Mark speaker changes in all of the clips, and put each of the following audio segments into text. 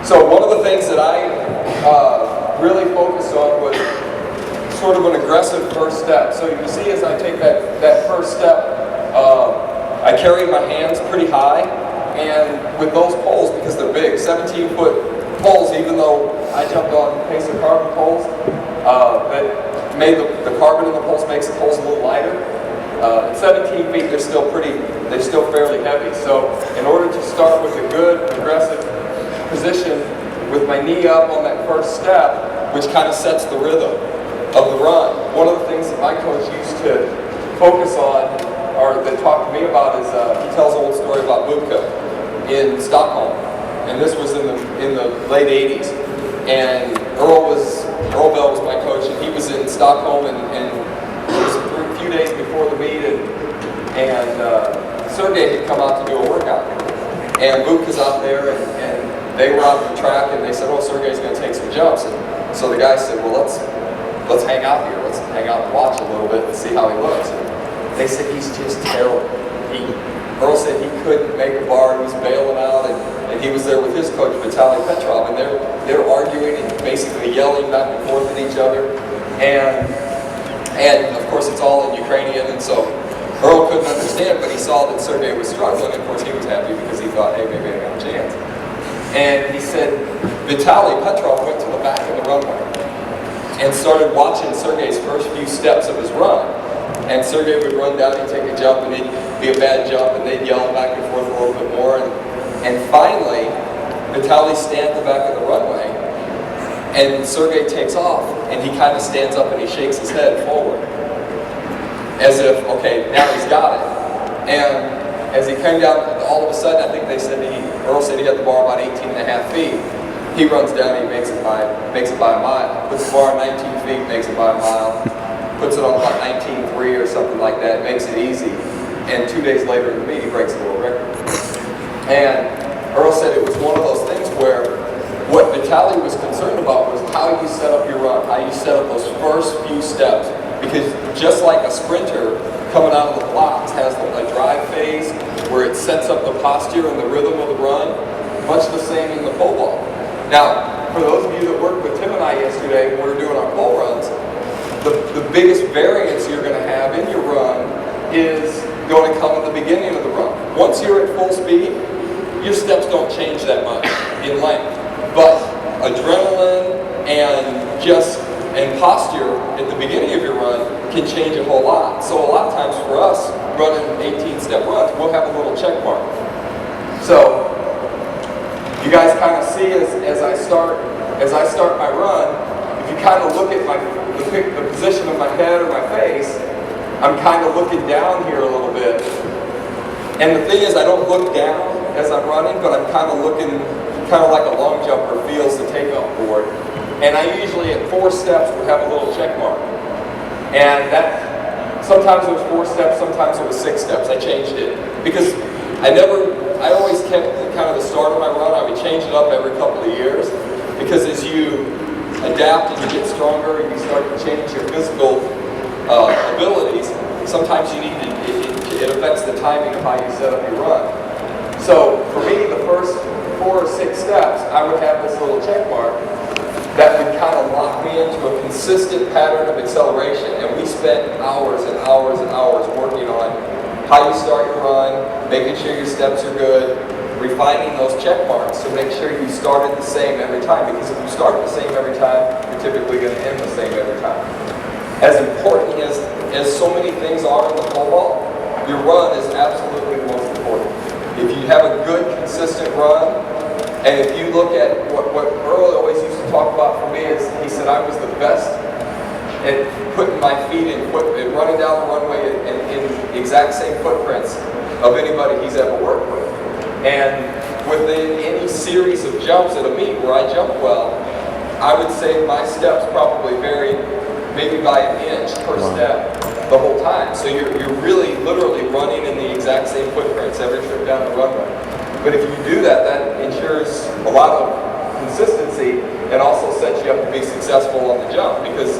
Speaker 1: So one of the things that I really focused on was sort of an aggressive first step. So you see as I take that first step, I carry my hands pretty high, and with those poles, because they're big, 17-foot poles, even though I jumped on Pacer carbon poles, that made the carbon in the poles makes the poles a little lighter. At 17 feet, they're still fairly heavy. So in order to start with a good aggressive position with my knee up on that first step, which kind of sets the rhythm of the run. One of the things that my coach used to focus on, or that talked to me about, is he tells an old story about Bubka in Stockholm, and this was in the late 80s. And Earl Bell was my coach, and he was in Stockholm, and it was a few days before the meet, and Sergey had come out to do a workout, and Bubka's out there, and they were out on the track, and they said, "Oh, Sergey's going to take some jumps." And so the guy said, "Well, let's hang out here. Let's hang out and watch a little bit and see how he looks." And they said he's just terrible. Earl said he couldn't make a bar. He was bailing out, and he was there with his coach Vitaly Petrov, and they're arguing and basically yelling back and forth at each other, and of course it's all in Ukrainian, and so Earl couldn't understand, but he saw that Sergey was struggling, and of course he was happy because he thought, hey, maybe I got a chance. And he said Vitaly Petrov went to the back of the runway and started watching Sergey's first few steps of his run. And Sergey would run down, he'd take a jump, and it'd be a bad jump, and they'd yell back and forth a little bit more. And finally, Vitaly stands at the back of the runway, and Sergey takes off, and he kind of stands up and he shakes his head forward, as if, okay, now he's got it. And as he came down, all of a sudden, I think they said Earl said he had the bar about 18.5 feet. He runs down, he makes it by a mile. Puts the bar on 19 feet, makes it by a mile. Puts it on about 19.3 or something like that, makes it easy. And 2 days later in the meet, he breaks the world record. And Earl said it was one of those things where what Vitaly was concerned about was how you set up your run, how you set up those first few steps. Because just like a sprinter coming out of the blocks has a drive phase where it sets up the posture and the rhythm of the run, much the same in the pole vault. Now, for those of you that worked with Tim and I yesterday when we were doing our pole runs, the biggest variance you're going to have in your run is going to come at the beginning of the run. Once you're at full speed, your steps don't change that much in length. But adrenaline and posture at the beginning of your run can change a whole lot. So a lot of times for us, running 18-step runs, we'll have a little check mark. So you guys kind of see as I start my run, if you kind of look at the position of my head or my face, I'm kind of looking down here a little bit. And the thing is, I don't look down as I'm running, but I'm kind of looking, kind of like a long jumper feels the takeoff board. And I usually at 4 steps would have a little check mark. And that, sometimes it was 4 steps, sometimes it was 6 steps. I changed it. Because I always kept kind of the start of my run, I would change it up every couple of years. Because as you adapt and you get stronger and you start to change your physical abilities, sometimes you need it affects the timing of how you set up your run. So for me, the first 4 or 6 steps, I would have this little check mark that would kind of lock me into a consistent pattern of acceleration. And we spent hours and hours and hours working on how you start your run, making sure your steps are good, refining those check marks to make sure you started the same every time. Because if you start the same every time, you're typically going to end the same every time. As important as so many things are in the pole vault, your run is absolutely the most important. If you have a good, consistent run, and if you look at what Earl always used to talk about for me is, he said I was the best at putting my feet in running down the runway in the exact same footprints of anybody he's ever worked with. And within any series of jumps at a meet where I jump well, I would say my steps probably vary maybe by an inch per step the whole time. So you're really literally running in the exact same footprints every trip down the runway. But if you do that, that ensures a lot of consistency and also sets you up to be successful on the jump. Because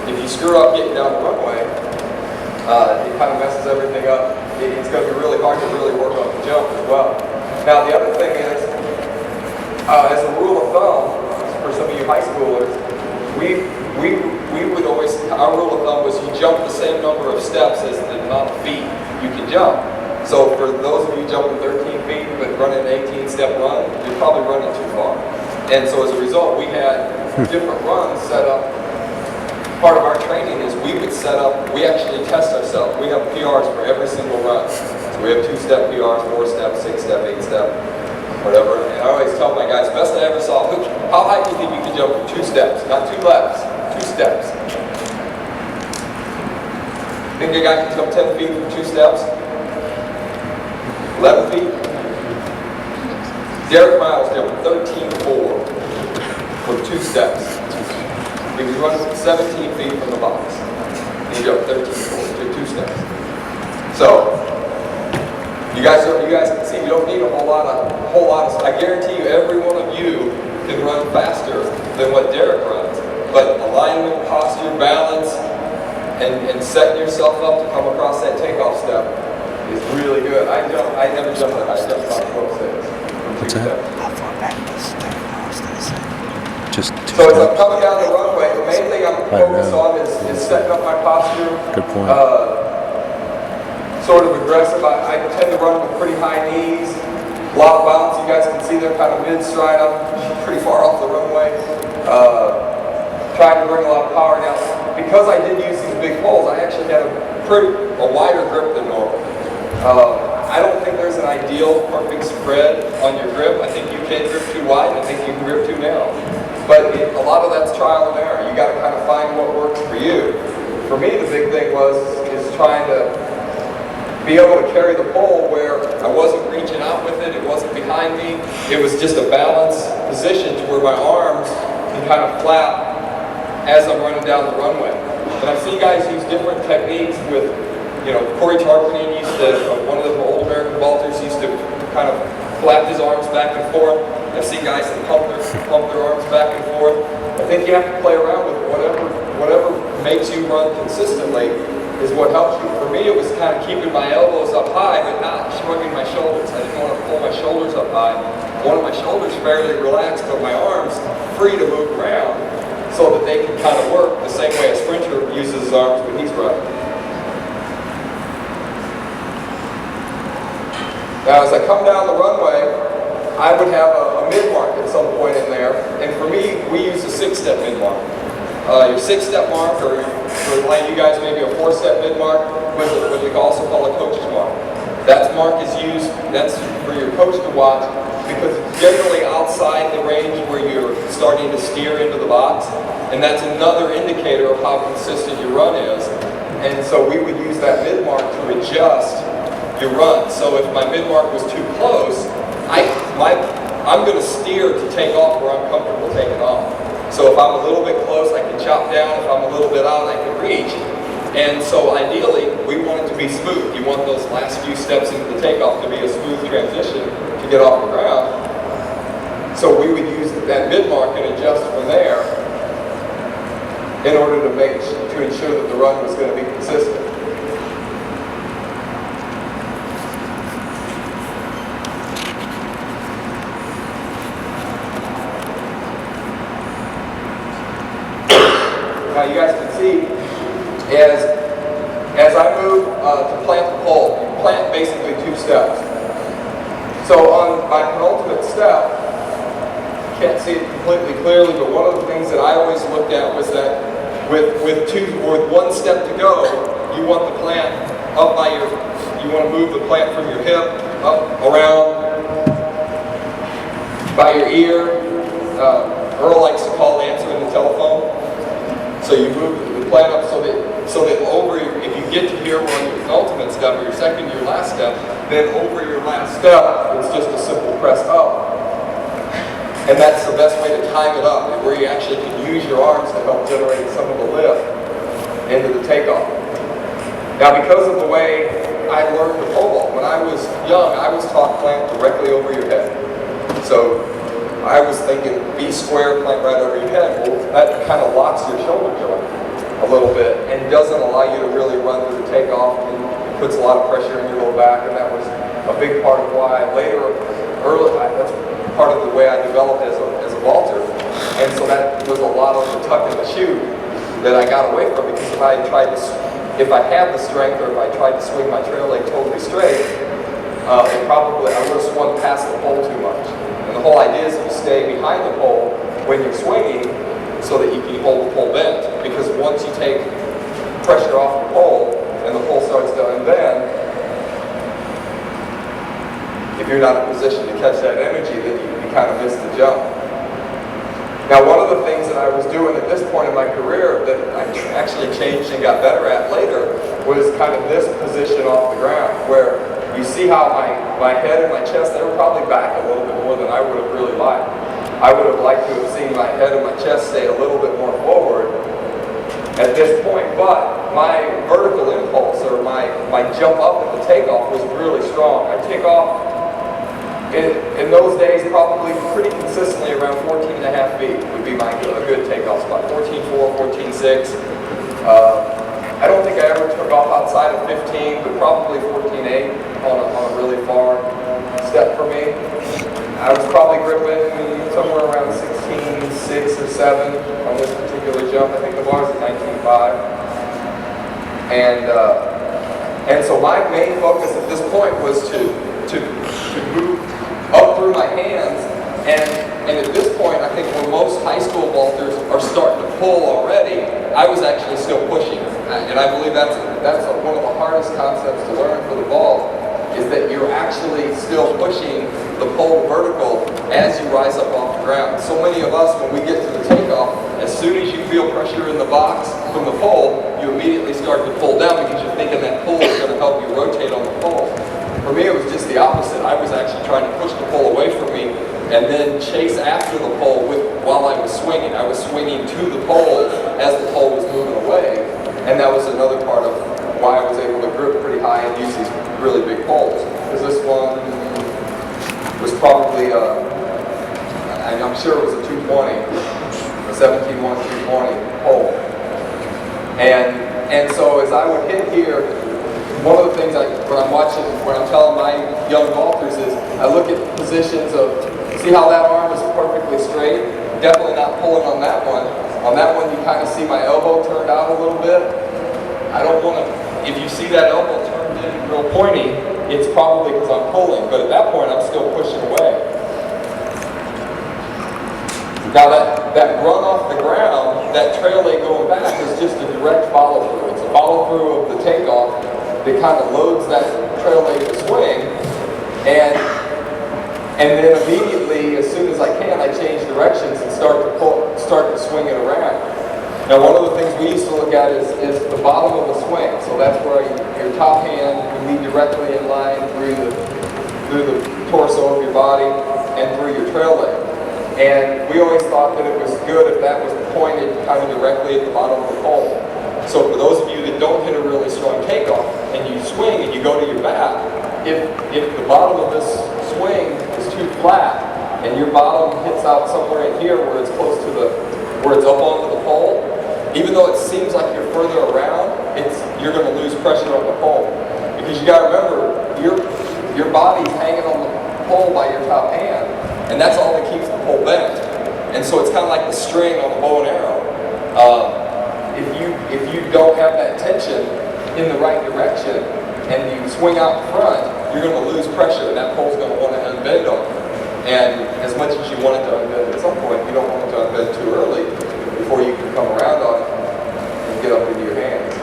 Speaker 1: if you screw up getting down the runway, it kind of messes everything up. It's going to be really hard to really work on the jump as well. Now the other thing is, As a rule of thumb, for some of you high schoolers, we would always, our rule of thumb was you jump the same number of steps as the amount of feet you can jump. So for those of you jumping 13 feet but running an 18-step run, you're probably running too far. And so as a result, we had different runs set up. Part of our training is we would set up, we actually test ourselves. We have PRs for every single run. So we have 2-step PRs, 4-step, 6-step, 8-step, whatever. And I always tell my guys, best I ever saw, how high do you think you can jump from 2 steps? Not 2 laps, 2 steps. Think a guy can jump 10 feet from 2 steps? 11 feet? Derek Miles jumped 13.4 from 2 steps. He was running 17 feet from the box. He jumped 13.4 to 2 steps. So, you guys can see you don't need a whole lot of. I guarantee you, every one of you can run faster than what Derek runs. But alignment, posture, balance, and setting yourself up to come across that takeoff step is really good. I never jumped that high. I jumped about 12 steps. What's that? How far back was that? Just 2
Speaker 2: So
Speaker 1: steps.
Speaker 2: as I'm coming down the runway, the main thing I'm focused on is setting up my posture.
Speaker 1: Good point.
Speaker 2: Sort of aggressive. I tend to run with pretty high knees. A lot of bounce. You guys can see they're kind of mid-stride. I'm pretty far off the runway. Trying to bring a lot of power down. Because I did use these big poles, I actually had a wider grip than normal. I don't think there's an ideal perfect spread on your grip. I think you can grip too wide, and I think you can grip too narrow. But a lot of that's trial and error. You got to kind of find what works for you. For me, the big thing is trying to be able to carry the pole where I wasn't reaching out with it, it wasn't behind me. It was just a balanced position to where my arms can kind of flap as I'm running down the runway. And I've seen guys use different techniques with, Corey Tarpany used to, one of the old American vaulters used to kind of flap his arms back and forth. I've seen guys that pump their arms back and forth. I think you have to play around with whatever makes you run consistently is what helps you. For me, it was kind of keeping my elbows up high, but not shrugging my shoulders. I didn't want to pull my shoulders up high. I wanted my shoulders fairly relaxed, but my arms free to move around so that they can kind of work the same way a sprinter uses his arms when he's running. Now, as I come down the runway, I would have a mid-mark at some point in there, and for me, we use a 6-step mid-mark. Your 6-step mark, or for like you guys, maybe a 4-step mid-mark, what we also call a coach's mark. That mark is used, that's for your coach to watch, because it's generally outside the range where you're starting to steer into the box, and that's another indicator of how consistent your run is. And so we would use that mid-mark to adjust your run. So if my mid-mark was too close, I'm going to steer to take off where I'm comfortable taking off. So if I'm a little bit close, I can chop down. If I'm a little bit out, I can reach. And so ideally, we want it to be smooth. You want those last few steps into the takeoff to be a smooth transition to get off the ground. So we would use that mid-mark and adjust from there in order to ensure that the run was going to be consistent. Now you guys can see, as I move to plant the pole, you plant basically 2 steps. So on my penultimate step, you can't see it completely clearly, but one of the things that I always looked at was that with 1 step to go, you want the plant up by you want to move the plant from your hip up around by your ear. Earl likes to call answering the telephone. So you move the plant up so that over, if you get to here on your penultimate step, or your second, your last step, then over your last step, it's just a simple press up. And that's the best way to time it up, where you actually can use your arms to help generate some of the lift into the takeoff. Now, because of the way I learned the pole vault, when I was young, I was taught plant directly over your head. So I was thinking B square, plant right over your head. Well, that kind of locks your shoulder joint a little bit and doesn't allow you to really run through the takeoff, and it puts a lot of pressure in your low back, and that was a big part of why later, that's part of the way I developed as a vaulter. And so that was a lot of the tuck and the shoot that I got away from, because if I had the strength, or if I tried to swing my trail leg totally straight, I would have swung past the pole too much. And the whole idea is you stay behind the pole when you're swinging so that you can hold the pole bent. Because once you take pressure off the pole and the pole starts to unbend, if you're not in a position to catch that energy, then you kind of miss the jump. Now, one of the things that I was doing at this point in my career that I actually changed and got better at later was kind of this position off the ground, where you see how my head and my chest, they were probably back a little bit more than I would have really liked. I would have liked to have seen my head and my chest stay a little bit more forward at this point, but my vertical impulse, or my jump up at the takeoff, was really strong. I take off in those days probably pretty consistently around 14 and a half feet would be a good takeoff spot. 14.4, 14.6. I don't think I ever took off outside of 15, but probably 14.8 on a really far step for me. I was probably gripping somewhere around 16.6 or 7 on this particular jump. I think the bar's at 19.5. And so my main focus at this point was to move up through my hands, and at this point, I think where most high school vaulters are starting to pull already, I was actually still pushing. And I believe that's one of the hardest concepts to learn for the vault, is that you're actually still pushing the pole vertical as you rise up off the ground. So many of us, when we get to the takeoff, as soon as you feel pressure in the box from the pole, you immediately start to pull down because you're thinking that pole is going to help you rotate on the pole. For me, it was just the opposite. I was actually trying to push the pole away from me and then chase after the pole while I was swinging. I was swinging to the pole as the pole was moving away, and that was another part of why I was able to grip pretty high and use these really big poles. Because this one was probably, I'm sure it was a 220, a 17-1 220 pole. And so as I would hit here, one of the things when I'm telling my young vaulters is, I look at positions of, see how that arm is perfectly straight? Definitely not pulling on that one. On that one, you kind of see my elbow turned out a little bit. I don't want to, if you see that elbow turned in real pointy, it's probably because I'm pulling, but at that point, I'm still pushing away. Now that run off the ground, that trail leg going back is just a direct follow-through. It's a follow-through of the takeoff that kind of loads that trail leg to swing, and then immediately, as soon as I can, I change directions and start to swing it around. Now, one of the things we used to look at is the bottom of the swing. So that's where your top hand can be directly in line through the torso of your body and through your trail leg. And we always thought that it was good if that was pointed kind of directly at the bottom of the pole. So for those of you that don't hit a really strong takeoff and you swing and you go to your back, if the bottom of this swing is too flat and your bottom hits out somewhere in here where it's close to where it's up onto the pole, even though it seems like you're further around, you're going to lose pressure on the pole. Because you got to remember, your body's hanging on the pole by your top hand, and that's all that keeps the pole bent. And so it's kind of like the string on the bow and arrow. If you don't have that tension in the right direction and you swing out in front, you're going to lose pressure, and that pole's going to want to unbend on you. And as much as you want it to unbend at some point, you don't want it to unbend too early before you can come around on it and get up into your hands.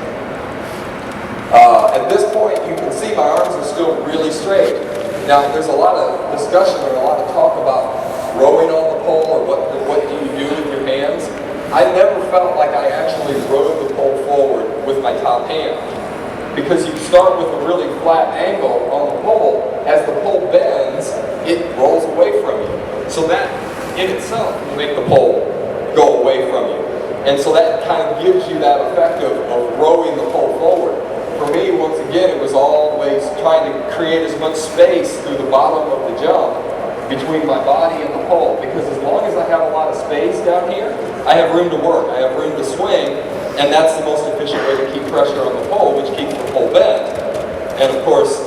Speaker 2: At this point, you can see my arms are still really straight. Now, there's a lot of discussion or a lot of talk about rowing on the pole, or what do you do with your hands. I never felt like I actually rode the pole forward with my top hand, because you start with a really flat angle on the pole. As the pole bends, it rolls away from you. So that in itself will make the pole go away from you. And so that kind of gives you that effect of rowing the pole forward. For me, once again, it was always trying to create as much space through the bottom of the jump between my body and the pole, because as long as I have a lot of space down here, I have room to work, I have room to swing, and that's the most efficient way to keep pressure on the pole, which keeps the pole bent, and of course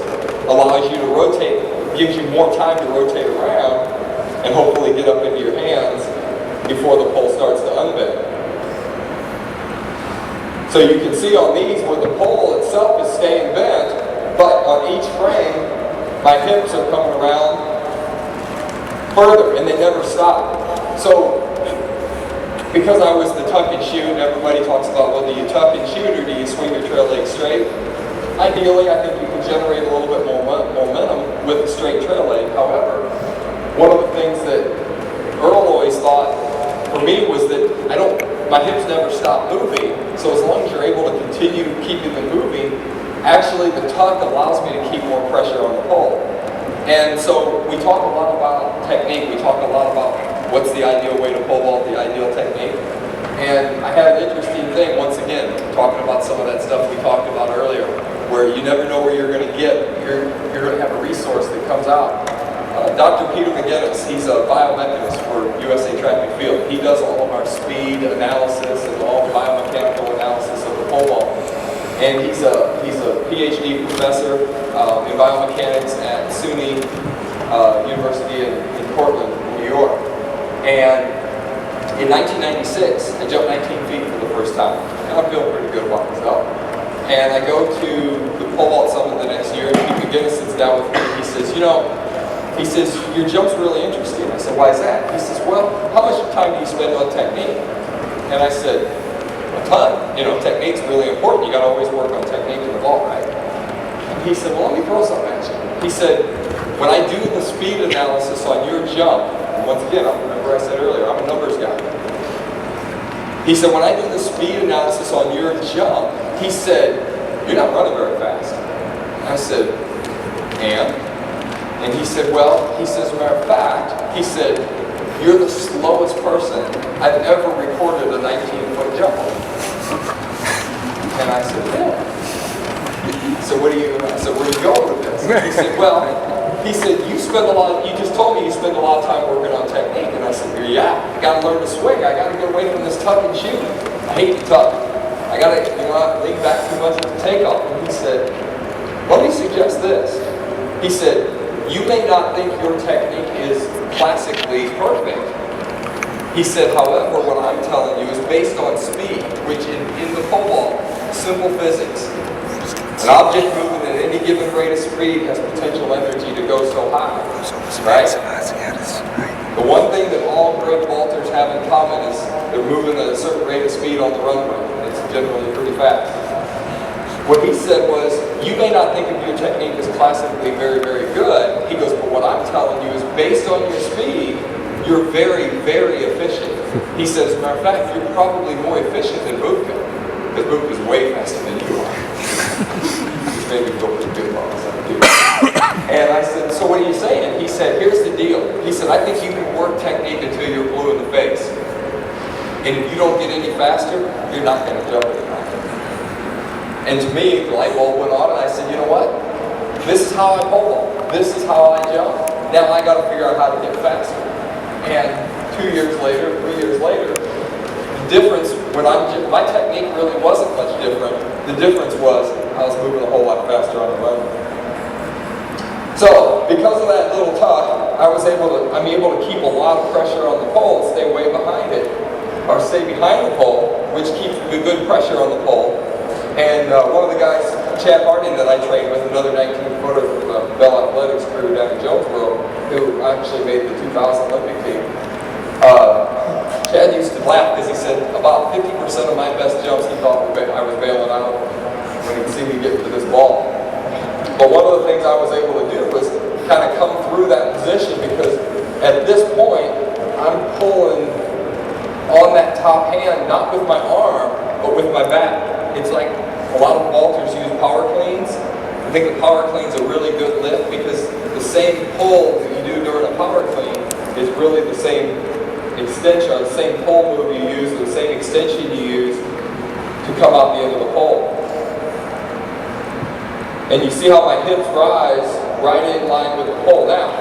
Speaker 2: allows you to rotate, gives you more time to rotate around, and hopefully basically get up into your hands before the pole starts to unbend. So you can see on these where the pole itself is staying bent, but on each frame, my hips are coming around further, and they never stop. So, because I was the tuck and shoot, and everybody talks about, well, do you tuck and shoot or do you swing your trail leg straight? Ideally, I think you can generate a little bit more momentum with the straight trail leg. However, one of the things that Earl always thought for me was that my hips never stop moving, so as long as you're able to continue keeping them moving, actually the tuck allows me to keep more pressure on the pole. And so we talk a lot about technique, we talk a lot about what's the ideal way to pole vault, the ideal technique. And I had an interesting thing, once again, talking about some of that stuff we talked about earlier, where you never know where you're going to get. You're going to have a resource that comes out. Dr. Peter McGinnis, he's a biomechanist for USA Track and Field. He does all of our speed analysis and all the biomechanical analysis of the pole vault. And he's a PhD professor in biomechanics at SUNY University in Portland, New York. And in 1996, I jumped 19 feet for the first time. And I'm feeling pretty good about myself. And I go to the pole vault summit the next year, and Peter McGinnis sits down with me, and he says, he says, your jump's really interesting. I said, why is that? He says, well, how much time do you spend on technique? And I said, a ton. Technique's really important. You got to always work on technique in the vault, right? And he said, well, let me throw something at you. He said, when I do the speed analysis on your jump, and once again, remember I said earlier, I'm a numbers guy. He said, when I do the speed analysis on your jump, he said, you're not running very fast. I said, and he said, well, he says, as a matter of fact, he said, you're the slowest person I've ever recorded a 19-foot jump on. And I said, yeah. So where are you going with this? He said, well, he said, you just told me you spend a lot of time working on technique. And I said, yeah, I got to learn to swing. I got to get away from this tuck and shoot. I hate to tuck. I got to not lean back too much at the takeoff. And he said, let me suggest this. He said, you may not think your technique is classically perfect. He said, however, what I'm telling you is based on speed, which in the pole vault, simple physics. An object moving at any given rate of speed has potential energy to go so high. Right? The one thing that all great vaulters have in common is they're moving at a certain rate of speed on the runway. It's generally pretty fast. What he said was, you may not think of your technique as classically very, very good. He goes, but what I'm telling you is based on your speed, you're very, very efficient. He says, as a matter of fact, you're probably more efficient than Bootka, because Bootka's way faster than you are. Which made me feel pretty good about myself, too. And I said, so what are you saying? He said, here's the deal. He said, I think you can work technique until you're blue in the face. And if you don't get any faster, you're not going to jump it. And to me, the light bulb went on, and I said, you know what? This is how I pole vault. This is how I jump. Now I got to figure out how to get faster. And 2 years later, 3 years later, the difference my technique really wasn't much different. The difference was I was moving a whole lot faster on the runway. So because of that little tuck, I'm able to keep a lot of pressure on the pole and stay way behind it, or stay behind the pole, which keeps the good pressure on the pole. And one of the guys, Chad Harding, that I trained with, another 19-footer from the Bell Athletics crew down in Jonesboro, who actually made the 2000 Olympic team. Chad used to laugh because he said about 50% of my best jumps he thought I was bailing out when he'd see me get to this ball. But one of the things I was able to do was kind of come through that position, because at this point, I'm pulling on that top hand, not with my arm, but with my back. It's like a lot of vaulters use power cleans. I think the power clean's a really good lift, because the same pull that you do during a power clean is really the same extension, or the same pull move you use, or the same extension you use to come out the end of the pole. And you see how my hips rise right in line with the pole. Now,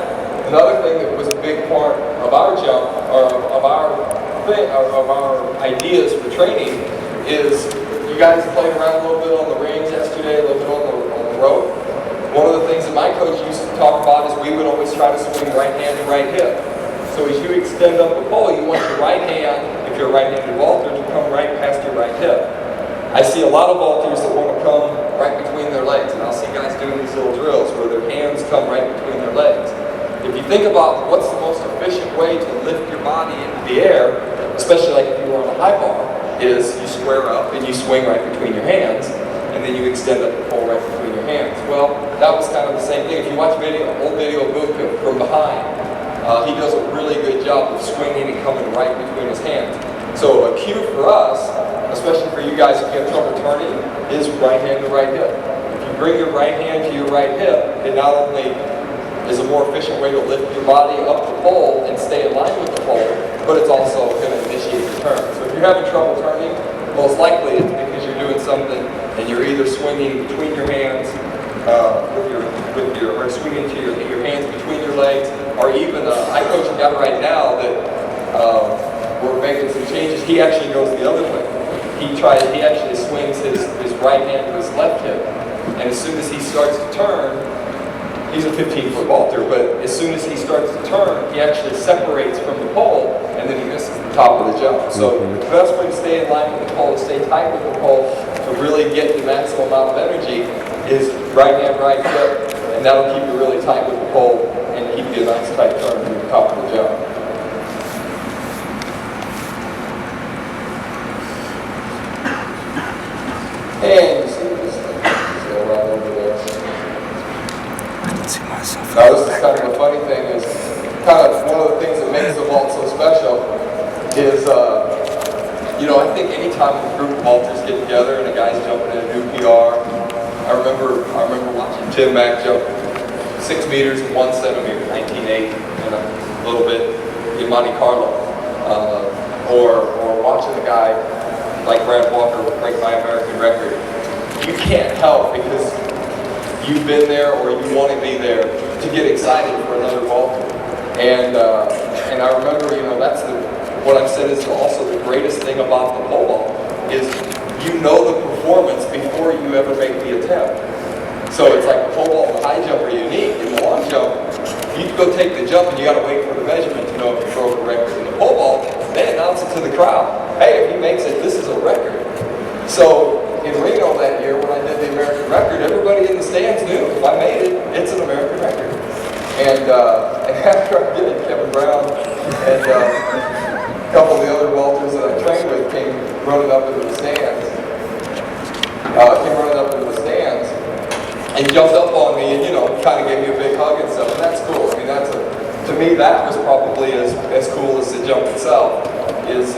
Speaker 2: another thing that was a big part of our jump, or of our ideas for training, is you guys played around a little bit on the range yesterday, a little bit on the road. One of the things that my coach used to talk about is we would always try to swing right hand and right hip. So So as you extend up the pole, you want your right hand, if you're a right-handed vaulter, to come right past your right hip. I see a lot of vaulters that want to come right between their legs, and I'll see guys doing these little drills where their hands come right between their legs. If you think about what's the most efficient way to lift your body into the air, especially like if you were on a high bar, is you square up and you swing right between your hands, and then you extend up the pole right between your hands. Well, that was kind of the same thing. If you watch old video of Boot from behind, he does a really good job of swinging and coming right between his hands. So a cue for us, especially for you guys if you have trouble turning, is right hand to right hip. If you bring your right hand to your right hip, it not only is a more efficient way to lift your body up the pole and stay in line with the pole, but it's also going to initiate the turn. So if you're having trouble turning, most likely it's because you're doing something and you're either swinging between your hands, or swinging to your hands between your legs, or even I coach a guy right now that we're making some changes. He actually goes the other way. He actually swings his right hand to his left hip, and as soon as he starts to turn, he's a 15-foot vaulter, but as soon as he starts to turn, he actually separates from the pole, and then he misses the top of the jump. So the best way to stay in line with the pole, to stay tight with the pole, to really get the maximum amount of energy, is right hand, right hip, and that'll keep you really tight with the pole and keep you a nice tight turn to the top of the jump. And you see this thing, go right over there.
Speaker 3: I can see myself.
Speaker 2: Now this is kind of a funny thing, is kind of one of the things that makes the vault so special is, I think anytime a group of vaulters get together and a guy's jumping in a new PR, I remember watching Tim Mack jump 6 meters and 1 centimeter, 1980, and a little bit in Monte Carlo, or watching a guy like Brad Walker break my American record. You can't help, because you've been there or you want to be there, to get excited for another vaulter. And I remember, that's what I've said is also the greatest thing about the pole vault, is you know the performance before you ever make the attempt. So it's like the pole vault and the high jump are unique. In the long jump, you go take the jump and you got to wait for the measurement to know if you broke a record. In the pole vault, they announce it to the crowd. Hey, if he makes it, this is a record. So in Reno that year, when I did the American record, everybody in the stands knew if I made it, it's an American record. And after I did it, Kevin Brown and a couple of the other vaulters that I trained with came running up into the stands. And jumped up on me and, kind of gave me a big hug and stuff. And that's cool. I mean, to me, that was probably as cool as the jump itself, is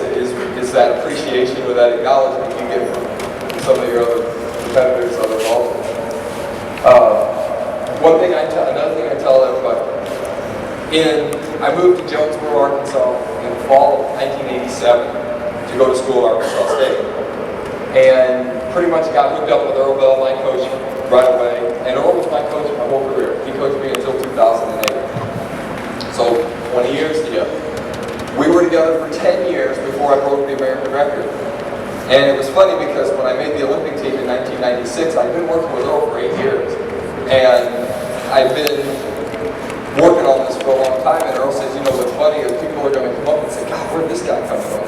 Speaker 2: that appreciation or that acknowledgement you get from some of your other competitors, other vaulters. Another thing I tell everybody, I moved to Jonesboro, Arkansas in the fall of 1987 to go to school at Arkansas State. And pretty much got hooked up with Earl Bell, my coach, right away. And Earl was my coach my whole career. He coached me until 2008. So 20 years together. We were together for 10 years before I broke the American record. And it was funny because when I made the Olympic team in 1996, I'd been working with Earl for 8 years. And I've been working on this for a long time. And Earl says, what's funny is people are going to come up and say, God, where'd this guy come from?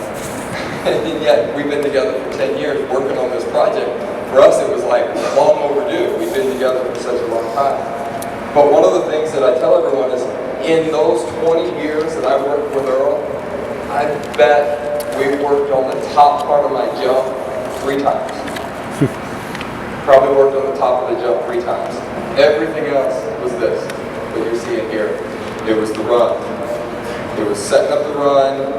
Speaker 2: And yet we've been together for 10 years working on this project. For us, it was like long overdue. We've been together for such a long time. But one of the things that I tell everyone is, in those 20 years that I worked with Earl, I bet we worked on the top part of my jump 3 times. Probably worked on the top of the jump 3 times. Everything else was this, what you're seeing here. It was the run. It was setting up the run,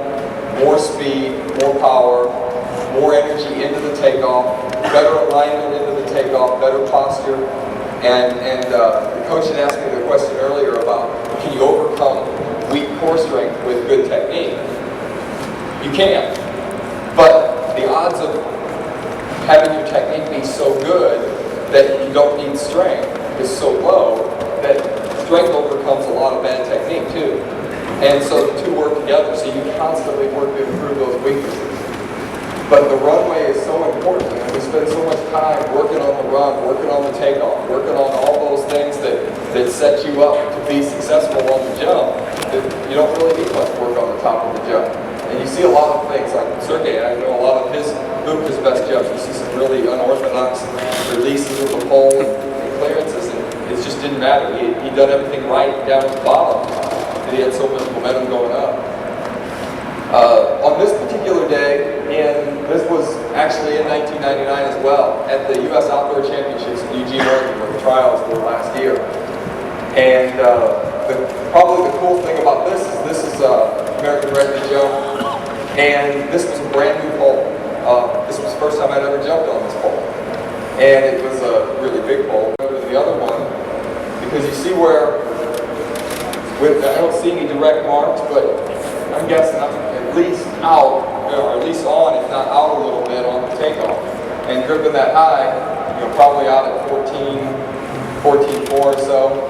Speaker 2: more speed, more power, more energy into the takeoff, better alignment into the takeoff, better posture. And the coach had asked me the question earlier about, can you overcome weak core strength with good technique? You can. But the odds of having your technique be so good that you don't need strength is so low that strength overcomes a lot of bad technique too. And so the two work together, so you constantly work to improve those weaknesses. But the runway is so important, and we spend so much time working on the run, working on the takeoff, working on all those things that set you up to be successful on the jump. you don't really need much work on the top of the jump. And you see a lot of things, like Sergey, I know a lot of his best jumps. You see some really unorthodox releases of the pole and clearances, and it just didn't matter. He'd done everything right down at the bottom, and he had so much momentum going up. On this particular day, and this was actually in 1999 as well, at the U.S. Outdoor Championships in Eugene, Oregon, where the trials were last year. And probably the cool thing about this is American record jump, and this was a brand new pole. This was the first time I'd ever jumped on this pole, and it was a really big pole. Go to the other one, because you see where, I don't see any direct marks, but I'm guessing I'm at least out, or at least on, if not out a little bit on the takeoff. And gripping that high, probably out at 14.4 or so.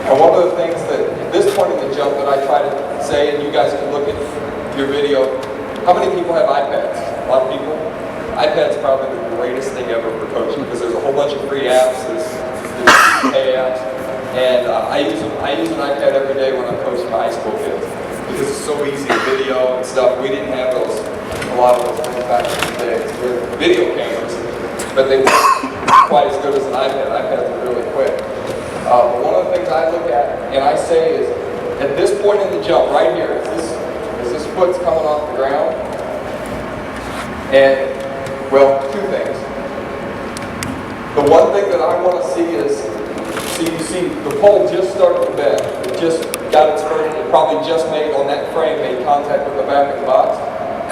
Speaker 2: And one of the things that, at this point in the jump, that I try to say, and you guys can look at your video, how many people have iPads? A lot of people? iPad's probably the greatest thing ever for coaching, because there's a whole bunch of free apps, there's pay apps, and I use an iPad every day when I'm coaching high school kids, because it's so easy to video and stuff. We didn't have a lot of those things back in the day. So we had video cameras, but they weren't quite as good as an iPad. iPads are really quick. But one of the things I look at, and I say is, at this point in the jump, right here, is this foot's coming off the ground? And, well, two things. The one thing that I want to see is, you see the pole just started to bend. It just got its first, it probably just made, on that frame, made contact with the back of the box.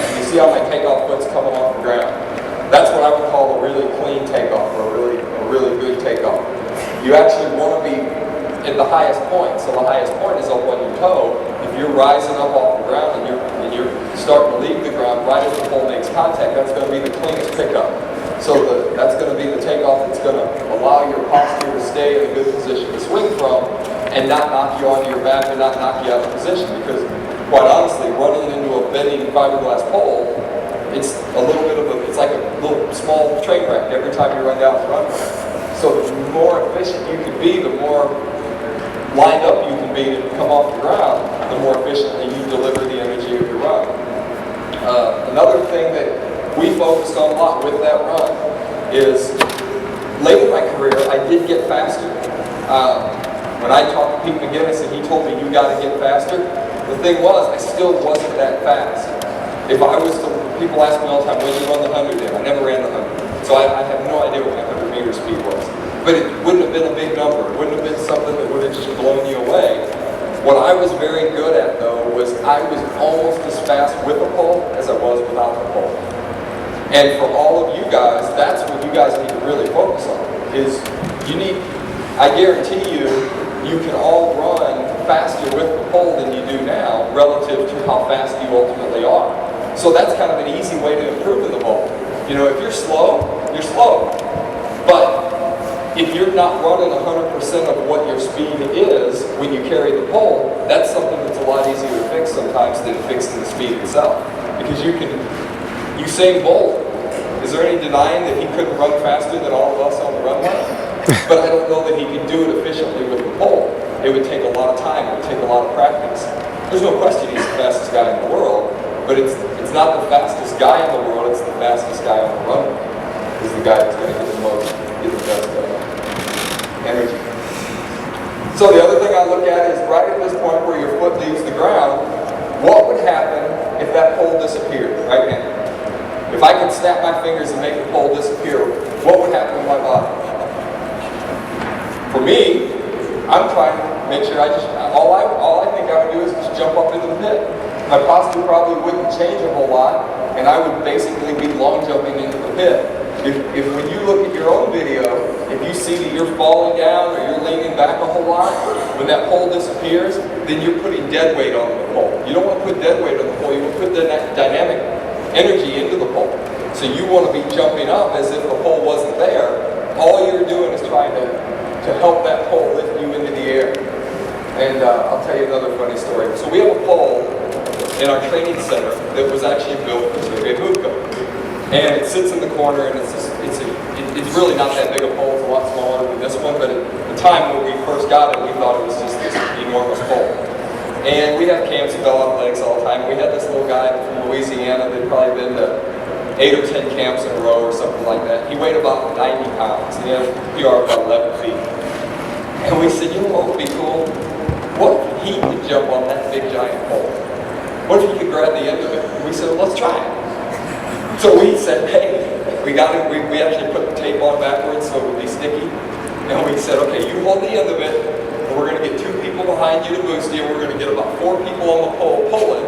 Speaker 2: And you see how my takeoff foot's coming off the ground. That's what I would call a really clean takeoff, or a really good takeoff. You actually want to be at the highest point, so the highest point is up on your toe. If you're rising up off the ground and you're starting to leave the ground right as the pole makes contact, that's going to be the cleanest pickup. So that's going to be the takeoff that's going to allow your posture to stay in a good position to swing from, and not knock you onto your back and not knock you out of position. Because quite honestly, running into a bending fiberglass pole, it's a little bit of it's like a little small train wreck every time you run down the runway. So the more efficient you can be, the more lined up you can be to come off the ground, the more efficiently you deliver the energy of your run. Another thing that we focused on a lot with that run is, late in my career, I did get faster. When I talked to Pete McGinnis and he told me, you got to get faster, the thing was, I still wasn't that fast. If I was to, people ask me all the time, when you run the 100 in? I never ran the 100. So I have no idea what my 100 meter speed was. But it wouldn't have been a big number. It wouldn't have been something that would have just blown you away. What I was very good at, though, was I was almost as fast with the pole as I was without the pole. And for all of you guys, that's what you guys need to really focus on, is you need, I guarantee you, you can all run faster with the pole than you do now relative to how fast you ultimately are. So that's kind of an easy way to improve in the bowl. If you're slow, you're slow. But if you're not running 100% of what your speed is when you carry the pole, that's something that's a lot easier to fix sometimes than fixing the speed itself. Because Usain Bolt, is there any denying that he couldn't run faster than all of us on the runway? But I don't know that he could do it efficiently with the pole. It would take a lot of time, it would take a lot of practice. There's no question he's the fastest guy in the world, but it's not the fastest guy in the world, it's the fastest guy on the runway. Is the guy that's going to get the best energy. So the other thing I look at is right at this point where your foot leaves the ground, what would happen if that pole disappeared right now? If I could snap my fingers and make the pole disappear, what would happen to my body? For me, I'm trying to make sure all I think I would do is just jump up into the pit. My posture probably wouldn't change a whole lot, and I would basically be long jumping into the pit. If when you look at your own video, if you see that you're falling down or you're leaning back a whole lot, when that pole disappears, then you're putting dead weight on the pole. You don't want to put dead weight on the pole, you want to put the dynamic energy into the pole. So you want to be jumping up as if the pole wasn't there. All you're doing is trying to help that pole lift you into the air. And I'll tell you another funny story. So we have a pole in our training center that was actually built for Sergey Bubka. And it sits in the corner, and it's really not that big a pole. It's a lot smaller than this one, but at the time when we first got it, we thought it was just this enormous pole. And we have camps in Bell Lakes all the time. We had this little guy from Louisiana that had probably been to 8 or 10 camps in a row or something like that. He weighed about 90 pounds. He had a PR of about 11 feet. And we said, you know what would be cool? What if he could jump on that big giant pole? What if he could grab the end of it? We said, well, let's try it. So we said, hey, we actually put the tape on backwards so it would be sticky. And we said, okay, you hold the end of it, and we're going to get 2 people behind you to boost you, and we're going to get about 4 people on the pole pulling,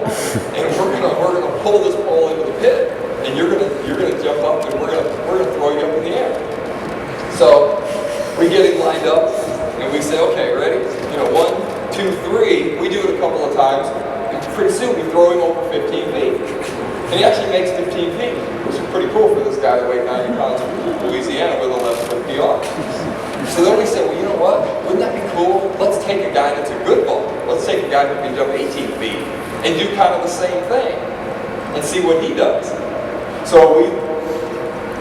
Speaker 2: and we're going to pull this pole into the pit, and you're going to jump up, and we're going to throw you up in the air. So we get him lined up, and we say, okay, ready? 1, 2, 3. We do it a couple of times, and pretty soon we throw him over 15 feet. And he actually makes 15 feet, which is pretty cool for this guy that weighed 90 pounds from Louisiana with a 11-foot PR. So then we said, well, you know what? Wouldn't that be cool? Let's take a guy that's a good bowler. Let's take a guy who can jump 18 feet and do kind of the same thing and see what he does. So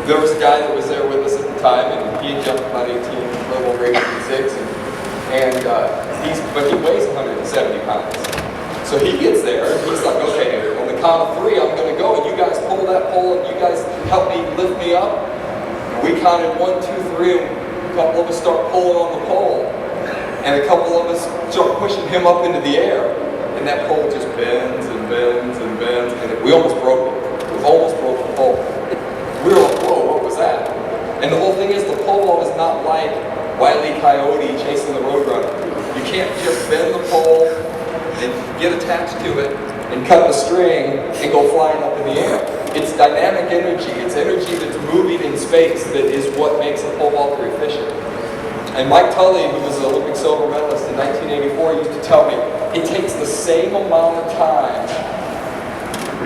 Speaker 2: there was a guy that was there with us at the time, and he had jumped about 18, a little over 86, but he weighs 170 pounds. So he gets there, and he's like, okay, on the count of 3, I'm going to go, and you guys pull that pole, and you guys help me lift me up. And we counted 1, 2, 3, and a couple of us start pulling on the pole, and a couple of us start pushing him up into the air, and that pole just bends and bends and bends, and we almost broke it. We almost broke the pole. We were like, whoa, what was that? And the whole thing is, the pole is not like Wile E. Coyote chasing the Roadrunner. You can't just bend the pole and get attached to it and cut the string and go flying up in the air. It's dynamic energy. It's energy that's moving in space that is what makes a pole vaulter efficient. And Mike Tully, who was an Olympic silver medalist in 1984, used to tell me, it takes the same amount of time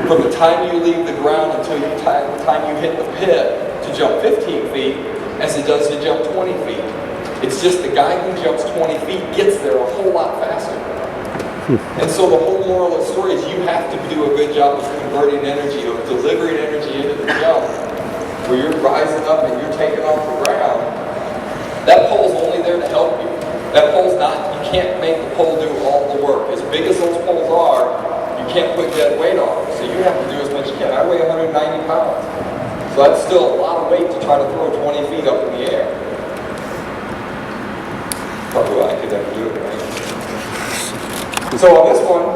Speaker 2: from the time you leave the ground until the time you hit the pit to jump 15 feet as it does to jump 20 feet. It's just the guy who jumps 20 feet gets there a whole lot faster. And so the whole moral of the story is you have to do a good job of converting energy, of delivering energy into the jump. Where you're rising up and you're taking off the ground, that pole's only there to help you. That pole's not, you can't make the pole do all the work. As big as those poles are, you can't put dead weight on them. So you have to do as much as you can. I weigh 190 pounds. So that's still a lot of weight to try to throw 20 feet up in the air. Probably why I could never do it, right? So on this one,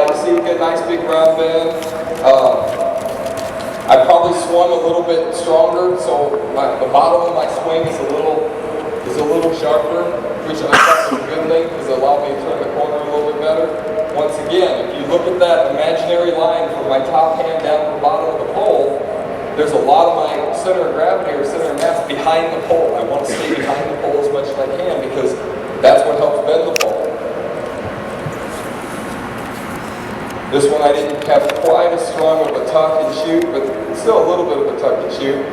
Speaker 2: you see you get a nice big ground bend. I probably swung a little bit stronger, so the bottom of my swing is a little sharper, which I thought was a good thing because it allowed me to turn the corner a little bit better. Once again, if you look at that imaginary line from my top hand down to the bottom of the pole, there's a lot of my center of gravity or center of mass behind the pole. I want to stay behind the pole as much as I can because that's what helps bend the pole. This one I didn't have quite as strong of a tuck and shoot, but still a little bit of a tuck and shoot.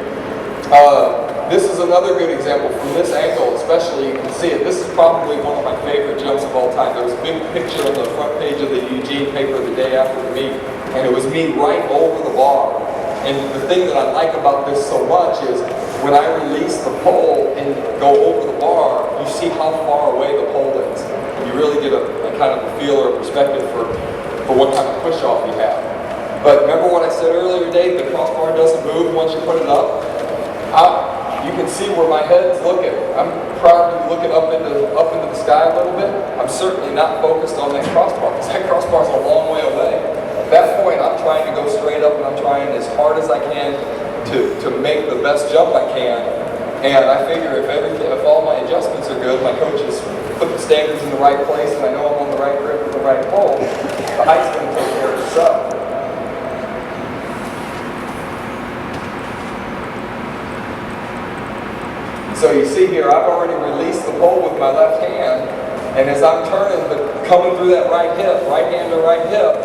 Speaker 2: This is another good example. From this angle especially, you can see it. This is probably one of my favorite jumps of all time. There was a big picture on the front page of the Eugene paper the day after the meet, and it was me right over the bar. And the thing that I like about this so much is when I release the pole and go over the bar, you see how far away the pole is. And you really get a kind of a feel or a perspective for what kind of push-off you have. But remember what I said earlier, Dave, the crossbar doesn't move once you put it up? You can see where my head's looking. I'm probably looking up into the sky a little bit. I'm certainly not focused on that crossbar, because that crossbar's a long way away. At that point, I'm trying to go straight up, and I'm trying as hard as I can to make the best jump I can. And I figure if all my adjustments are good, my coaches put the standards in the right place, and I know I'm on the right grip with the right pole, the height's going to take care of itself. So you see here, I've already released the pole with my left hand, and as I'm turning, but coming through that right hip, right hand to right hip,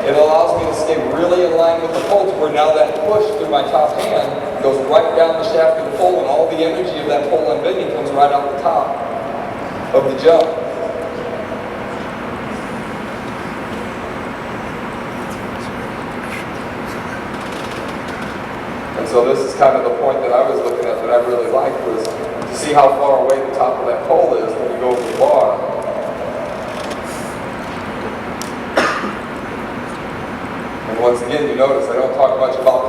Speaker 2: it allows me to stay really in line with the pole to where now that push through my top hand goes right down the shaft of the pole, and all the energy of that pole and bending comes right out the top of the jump. And so this is kind of the point that I was looking at that I really liked, was to see how far away the top of that pole is when you go over the bar. once again, you notice I don't talk much about